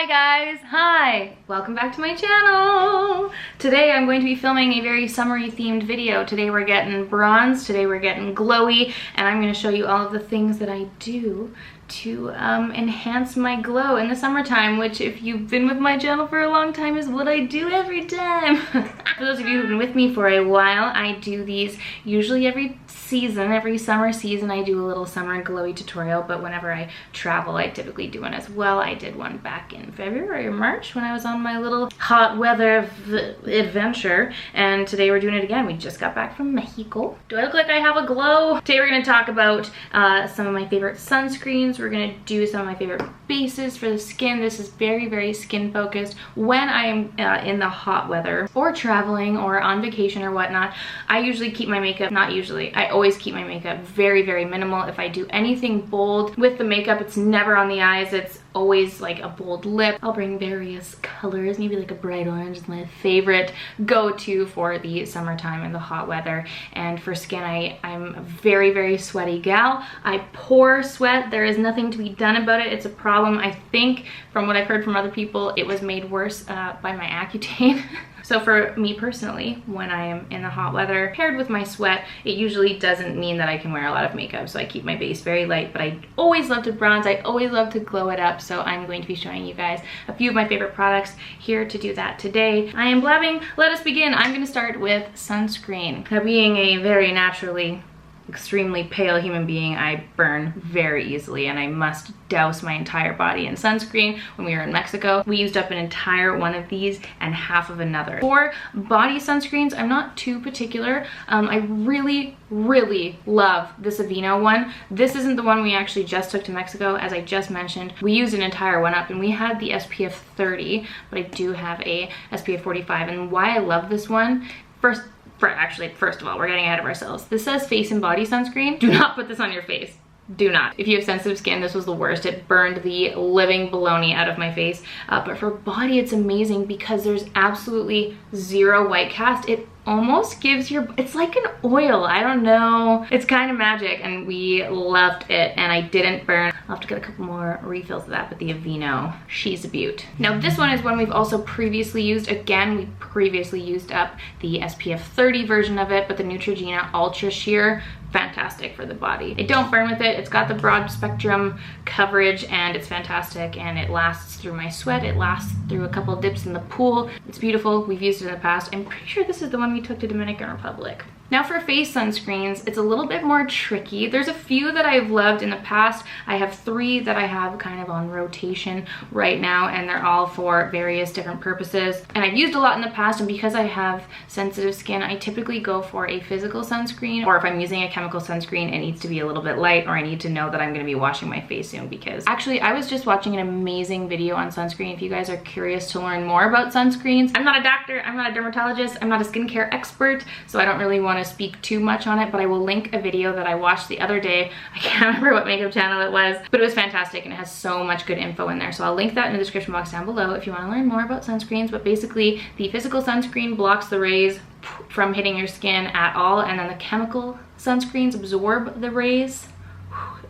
Hi guys, hi! Welcome back to my channel! Today I'm going to be filming a very summery themed video. Today we're getting bronze, today we're getting glowy, and I'm going to show you all of the things that I do to enhance my glow in the summertime, which if you've been with my channel for a long time is what I do every time. For those of you who've been with me for a while, I do these usually every season, every summer season I do a little summer glowy tutorial, but whenever I travel I typically do one as well. I did one back in February or March when I was on my little hot weather adventure, and today we're doing it again. We just got back from Mexico. Do I look like I have a glow? Today we're going to talk about some of my favorite sunscreens. We're going to do some of my favorite bases for the skin. This is very, very skin focused. When I am in the hot weather or traveling or on vacation or whatnot, I usually keep my makeup, not usually, I always keep my makeup very, very minimal. If I do anything bold with the makeup, it's never on the eyes. It's always like a bold lip. I'll bring various colors, maybe like a bright orange is my favorite go-to for the summertime and the hot weather. And for skin, I'm a very, very sweaty gal. I pour sweat. There is nothing to be done about it. It's a problem. I think from what I've heard from other people, it was made worse by my Accutane. So for me personally, when I am in the hot weather paired with my sweat, it usually doesn't mean that I can wear a lot of makeup. So I keep my base very light, but I always love to bronze. I always love to glow it up. So I'm going to be showing you guys a few of my favorite products here to do that today. I am blabbing. Let us begin. I'm going to start with sunscreen. Now, being a very naturally extremely pale human being, I burn very easily, and I must douse my entire body in sunscreen. When we were in Mexico, we used up an entire one of these and half of another. For body sunscreens, I'm not too particular. I really, really love this Aveeno one. This isn't the one we actually just took to Mexico. As I just mentioned, we used an entire one up, and we had the SPF 30, but I do have a SPF 45. And why I love this one, first of all, we're getting ahead of ourselves. This says face and body sunscreen. Do not put this on your face. Do not. If you have sensitive skin, this was the worst. It burned the living baloney out of my face. But for body, it's amazing because there's absolutely zero white cast. It almost gives your, it's like an oil, I don't know, it's kind of magic, and we loved it, and I didn't burn. I'll have to get a couple more refills of that, but the Aveeno, she's a beaut. Now this one is one we've also previously used. Again, we previously used up the SPF 30 version of it, but the Neutrogena Ultra Sheer, fantastic for the body. I don't burn with it. It's got the broad spectrum coverage, and it's fantastic, and it lasts through my sweat. It lasts through a couple dips in the pool. It's beautiful. We've used it in the past. I'm pretty sure this is the one we took to Dominican Republic. Now for face sunscreens, it's a little bit more tricky. There's a few that I've loved in the past. I have 3 that I have kind of on rotation right now, and they're all for various different purposes. And I've used a lot in the past, and because I have sensitive skin, I typically go for a physical sunscreen, or if I'm using a chemical sunscreen, it needs to be a little bit light, or I need to know that I'm gonna be washing my face soon, because actually I was just watching an amazing video on sunscreen. If you guys are curious to learn more about sunscreens, I'm not a doctor, I'm not a dermatologist, I'm not a skincare expert, so I don't really want to speak too much on it, but I will link a video that I watched the other day. I can't remember what makeup channel it was, but it was fantastic, and it has so much good info in there. So I'll link that in the description box down below if you want to learn more about sunscreens. But basically, the physical sunscreen blocks the rays from hitting your skin at all, and then the chemical sunscreens absorb the rays,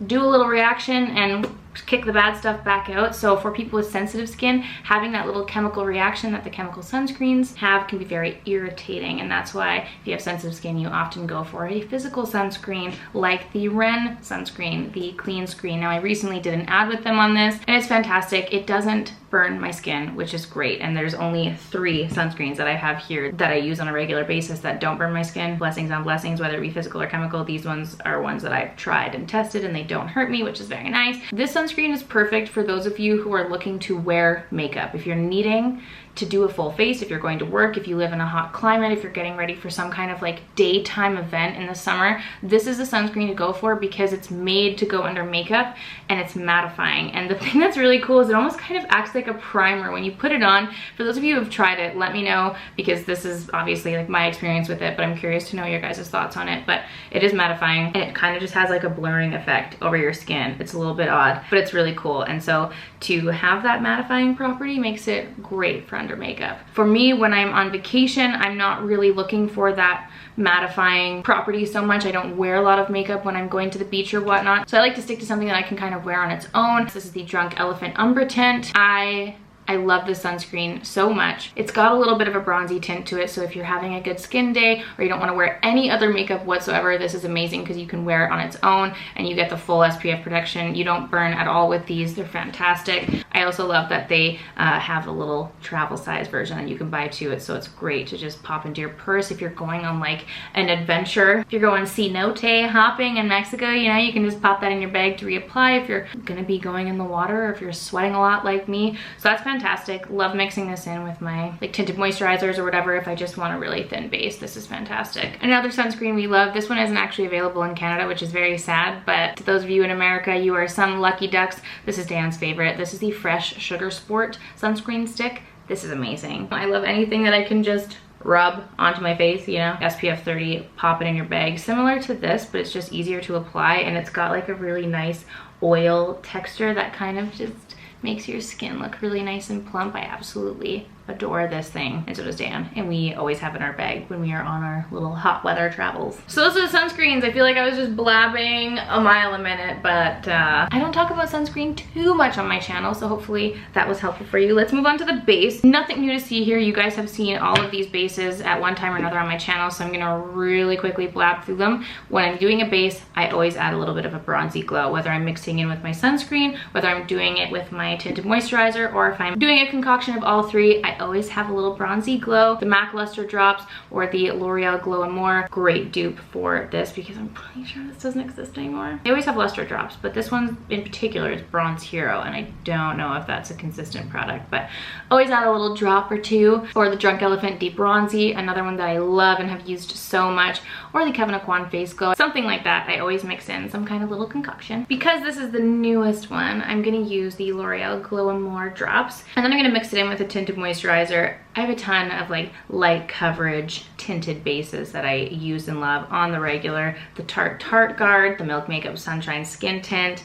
do a little reaction, and kick the bad stuff back out. So for people with sensitive skin, having that little chemical reaction that the chemical sunscreens have can be very irritating, and that's why if you have sensitive skin, you often go for a physical sunscreen like the REN sunscreen, the Clean Screen. Now I recently did an ad with them on this, and it's fantastic. It doesn't burn my skin, which is great, and there's only 3 sunscreens that I have here that I use on a regular basis that don't burn my skin. Blessings on blessings, whether it be physical or chemical. These ones are ones that I've tried and tested, and they don't hurt me, which is very nice. This sunscreen is perfect for those of you who are looking to wear makeup. If you're needing to do a full face, if you're going to work, if you live in a hot climate, if you're getting ready for some kind of like daytime event in the summer, this is the sunscreen to go for because it's made to go under makeup and it's mattifying. And the thing that's really cool is it almost kind of acts like a primer when you put it on. For those of you who have tried it, let me know, because this is obviously like my experience with it, but I'm curious to know your guys' thoughts on it. But it is mattifying, and it kind of just has like a blurring effect over your skin. It's a little bit odd, but it's really cool. And so to have that mattifying property makes it great for under makeup. For me, when I'm on vacation, I'm not really looking for that mattifying property so much. I don't wear a lot of makeup when I'm going to the beach or whatnot, so I like to stick to something that I can kind of wear on its own. This is the Drunk Elephant Umbra tint. I I love this sunscreen so much. It's got a little bit of a bronzy tint to it, so if you're having a good skin day or you don't want to wear any other makeup whatsoever, this is amazing because you can wear it on its own and you get the full SPF protection. You don't burn at all with these. They're fantastic. I also love that they have a little travel size version that you can buy too. So it's great to just pop into your purse if you're going on like an adventure. If you're going cenote hopping in Mexico, you know, you can just pop that in your bag to reapply if you're gonna be going in the water or if you're sweating a lot like me. So that's fantastic. Love mixing this in with my like tinted moisturizers or whatever if I just want a really thin base. This is fantastic. Another sunscreen we love. This one isn't actually available in Canada, which is very sad, but to those of you in America, you are some lucky ducks. This is Dan's favorite. This is the Fresh Sugar Sport sunscreen stick. This is amazing. I love anything that I can just rub onto my face, you know. SPF 30, pop it in your bag. Similar to this, but it's just easier to apply, and it's got like a really nice oil texture that kind of just makes your skin look really nice and plump. I absolutely adore this thing, and so does Dan, and we always have it in our bag when we are on our little hot weather travels. So those are the sunscreens. I feel like I was just blabbing a mile a minute, but I don't talk about sunscreen too much on my channel, so hopefully that was helpful for you. Let's move on to the base. Nothing new to see here. You guys have seen all of these bases at one time or another on my channel, so I'm gonna really quickly blab through them. When I'm doing a base, I always add a little bit of a bronzy glow, whether I'm mixing in with my sunscreen, whether I'm doing it with my tinted moisturizer, or if I'm doing a concoction of all three, I always have a little bronzy glow. The MAC Luster drops or the L'Oreal Glow and More, great dupe for this because I'm pretty sure this doesn't exist anymore. They always have luster drops, but this one in particular is Bronze Hero, and I don't know if that's a consistent product, but always add a little drop or two. Or the Drunk Elephant Deep Bronzy, another one that I love and have used so much, or the Kevin Aucoin Face Glow, something like that. I always mix in some kind of little concoction. Because this is the newest one, I'm gonna use the L'Oreal Glow and More drops, and then I'm gonna mix it in with a tinted moisturizer. I have a ton of like light coverage tinted bases that I use and love on the regular. The Tarte Tarteguard, the Milk Makeup Sunshine Skin Tint,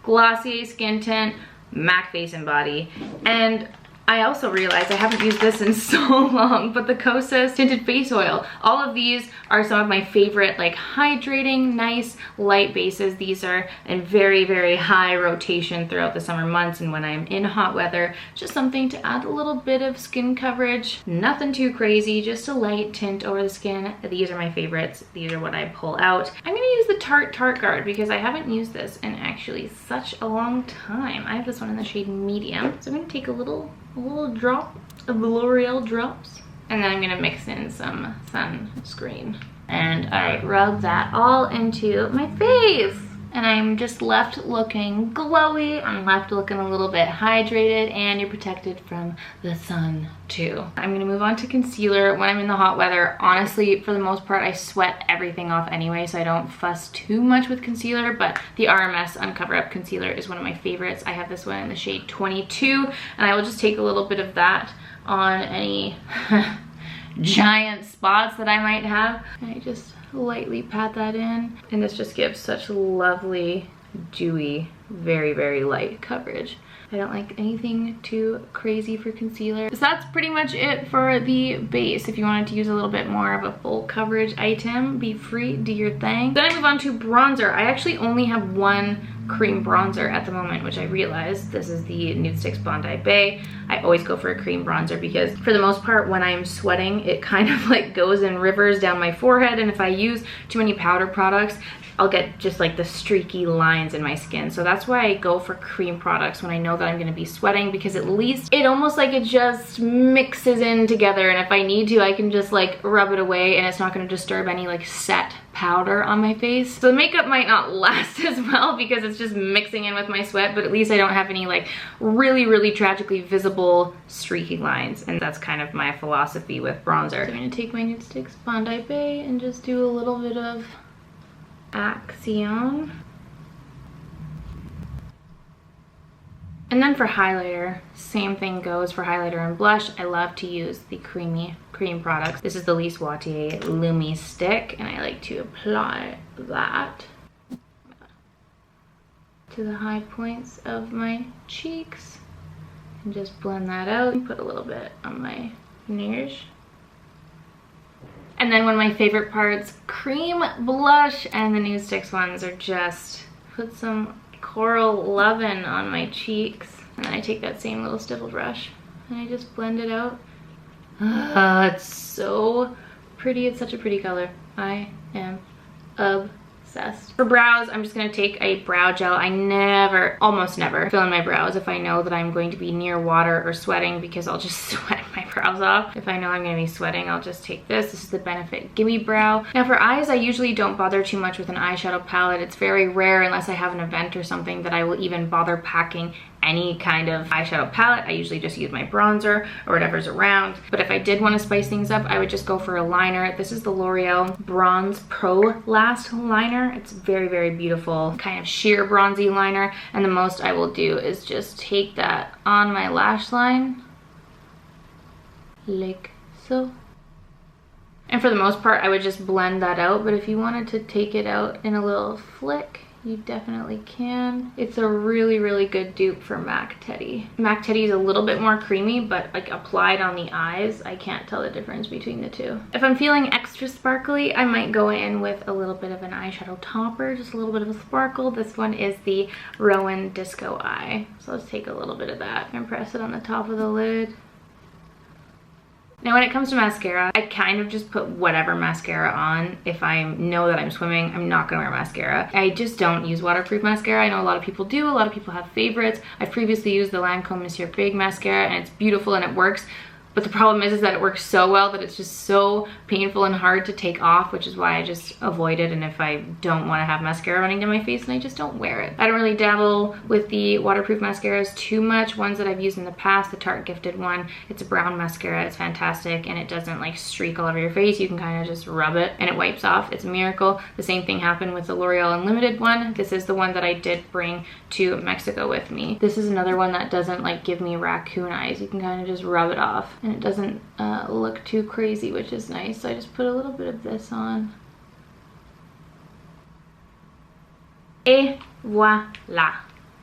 Glossier Skin Tint, MAC Face and Body, and I also realized I haven't used this in so long, but the Kosas Tinted Face Oil. All of these are some of my favorite like hydrating, nice, light bases. These are in very, very high rotation throughout the summer months, and when I'm in hot weather, just something to add a little bit of skin coverage. Nothing too crazy, just a light tint over the skin. These are my favorites. These are what I pull out. I'm gonna use the Tarte Tarteguard because I haven't used this in actually such a long time. I have this one in the shade medium, so I'm gonna take a little drop of the L'Oreal drops, and then I'm gonna mix in some sunscreen, and I rub that all into my face, and I'm just left looking glowy. I'm left looking a little bit hydrated, and you're protected from the sun too. I'm gonna move on to concealer. When I'm in the hot weather, honestly, for the most part, I sweat everything off anyway, so I don't fuss too much with concealer, but the RMS Uncover Up Concealer is one of my favorites. I have this one in the shade 22, and I will just take a little bit of that on any giant spots that I might have, and I just lightly pat that in, and this just gives such lovely, dewy, very, very light coverage. I don't like anything too crazy for concealer. So that's pretty much it for the base. If you wanted to use a little bit more of a full coverage item, be free, do your thing. Then I move on to bronzer. I actually only have one cream bronzer at the moment, which I realized. This is the Nudestix Bondi Bay. I always go for a cream bronzer because for the most part when I'm sweating, it kind of like goes in rivers down my forehead, and if I use too many powder products, I'll get just like the streaky lines in my skin. So that's why I go for cream products when I know that I'm gonna be sweating, because at least it almost like it just mixes in together, and if I need to, I can just like rub it away and it's not gonna disturb any like set powder on my face. So the makeup might not last as well because it's just mixing in with my sweat, but at least I don't have any like really, really tragically visible streaky lines, and that's kind of my philosophy with bronzer. So I'm gonna take my Nudestix Bondi Bay and just do a little bit of action. And then for highlighter, same thing goes for highlighter and blush. I love to use the creamy cream products. This is the Lise Watier Lumistick, and I like to apply that to the high points of my cheeks and just blend that out and put a little bit on my ears. And then one of my favorite parts, cream blush, and the Nudestix ones are just put some Coral Lovin' on my cheeks, and then I take that same little stipple brush and I just blend it out. It's so pretty. It's such a pretty color. I am obsessed. For brows, I'm just gonna take a brow gel. I almost never fill in my brows if I know that I'm going to be near water or sweating, because I'll just sweat my brows off. If I know I'm gonna be sweating, I'll just take this. This is the Benefit Gimme Brow. Now for eyes, I usually don't bother too much with an eyeshadow palette. It's very rare, unless I have an event or something, that I will even bother packing any kind of eyeshadow palette. I usually just use my bronzer or whatever's around. But if I did want to spice things up, I would just go for a liner. This is the L'Oreal Bronze Pro Last Liner. It's very, very beautiful, kind of sheer bronzy liner. And the most I will do is just take that on my lash line, like so. And for the most part, I would just blend that out. But if you wanted to take it out in a little flick, you definitely can. It's a really, really good dupe for MAC Teddy. MAC Teddy is a little bit more creamy, but like applied on the eyes, I can't tell the difference between the two. If I'm feeling extra sparkly, I might go in with a little bit of an eyeshadow topper, just a little bit of a sparkle. This one is the Rowan Disco Eye. So let's take a little bit of that and press it on the top of the lid. Now when it comes to mascara, I kind of just put whatever mascara on. If I know that I'm swimming, I'm not gonna wear mascara. I just don't use waterproof mascara. I know a lot of people do, a lot of people have favorites. I've previously used the Lancome Monsieur Big mascara, and it's beautiful and it works. But the problem is that it works so well that it's just so painful and hard to take off, which is why I just avoid it. And if I don't want to have mascara running down my face, then I just don't wear it. I don't really dabble with the waterproof mascaras too much. Ones that I've used in the past, the Tarte Gifted one, it's a brown mascara. It's fantastic, and it doesn't like streak all over your face. You can kind of just rub it and it wipes off. It's a miracle. The same thing happened with the L'Oreal Unlimited one. This is the one that I did bring to Mexico with me. This is another one that doesn't like give me raccoon eyes. You can kind of just rub it off, and it doesn't look too crazy, which is nice. So I just put a little bit of this on. Et voila.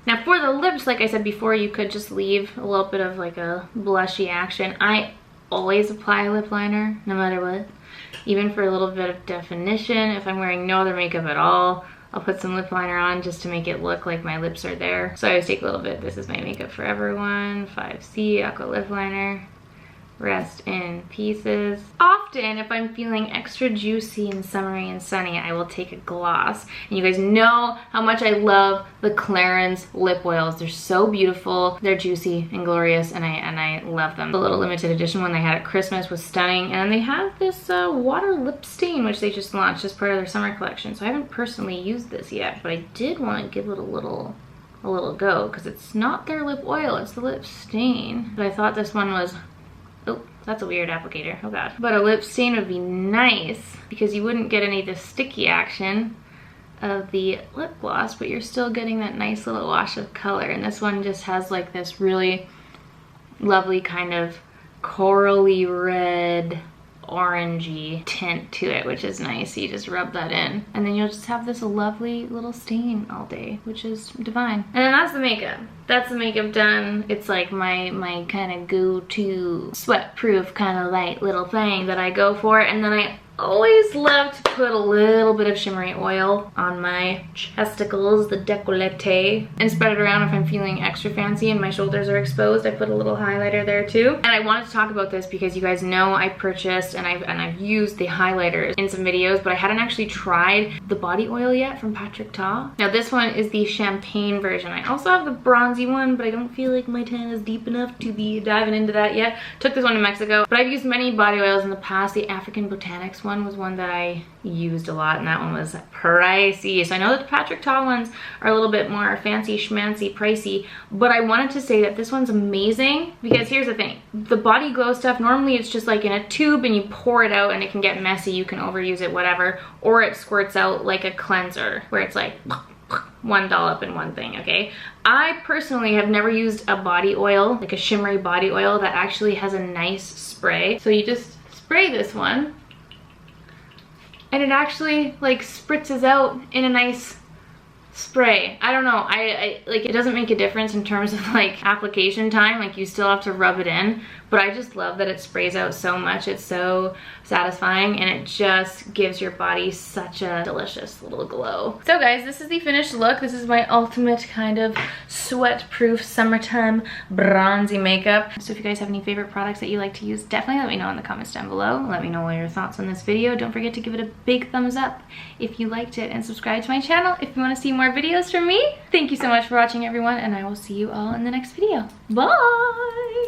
Now for the lips, like I said before, you could just leave a little bit of like a blushy action. I always apply a lip liner, no matter what. Even for a little bit of definition, if I'm wearing no other makeup at all, I'll put some lip liner on just to make it look like my lips are there. So I always take a little bit. This is my Makeup Forever one, 5C Aqua Lip Liner. Rest in pieces. Often, if I'm feeling extra juicy and summery and sunny, I will take a gloss. And you guys know how much I love the Clarins lip oils. They're so beautiful. They're juicy and glorious, and I love them. The little limited edition one they had at Christmas was stunning. And they have this water lip stain, which they just launched as part of their summer collection. So I haven't personally used this yet, but I did want to give it a little go, because it's not their lip oil, it's the lip stain. But I thought this one was, oh, that's a weird applicator, oh god. But a lip stain would be nice, because you wouldn't get any of the sticky action of the lip gloss, but you're still getting that nice little wash of color. And this one just has like this really lovely kind of corally red, orangey tint to it, which is nice. You just rub that in, and then you'll just have this lovely little stain all day, which is divine. And then that's the makeup. That's the makeup done. It's like my kind of go-to sweat-proof kind of light little thing that I go for. And then I always love to put a little bit of shimmery oil on my chesticles, the décolleté, and spread it around if I'm feeling extra fancy and my shoulders are exposed. I put a little highlighter there too. And I wanted to talk about this because you guys know I purchased and I've used the highlighters in some videos, but I hadn't actually tried the body oil yet from Patrick Ta. Now this one is the champagne version. I also have the bronzy one, but I don't feel like my tan is deep enough to be diving into that yet. Took this one to Mexico, but I've used many body oils in the past. The African Botanics one was one that I used a lot, and that one was pricey. So I know that the Patrick Ta ones are a little bit more fancy schmancy pricey, but I wanted to say that this one's amazing because here's the thing. The body glow stuff, normally it's just like in a tube and you pour it out and it can get messy, you can overuse it, whatever, or it squirts out like a cleanser where it's like one dollop in one thing, okay? I personally have never used a body oil, like a shimmery body oil that actually has a nice spray. So you just spray this one and it actually like spritzes out in a nice spray. I don't know, I like, it doesn't make a difference in terms of like application time, like you still have to rub it in, but I just love that it sprays out so much. It's so satisfying and it just gives your body such a delicious little glow. So guys, this is the finished look. This is my ultimate kind of sweat-proof summertime bronzy makeup. So if you guys have any favorite products that you like to use, definitely let me know in the comments down below. Let me know what your thoughts on this video. Don't forget to give it a big thumbs up if you liked it, and subscribe to my channel if you want to see more videos from me. Thank you so much for watching, everyone, and I will see you all in the next video. Bye!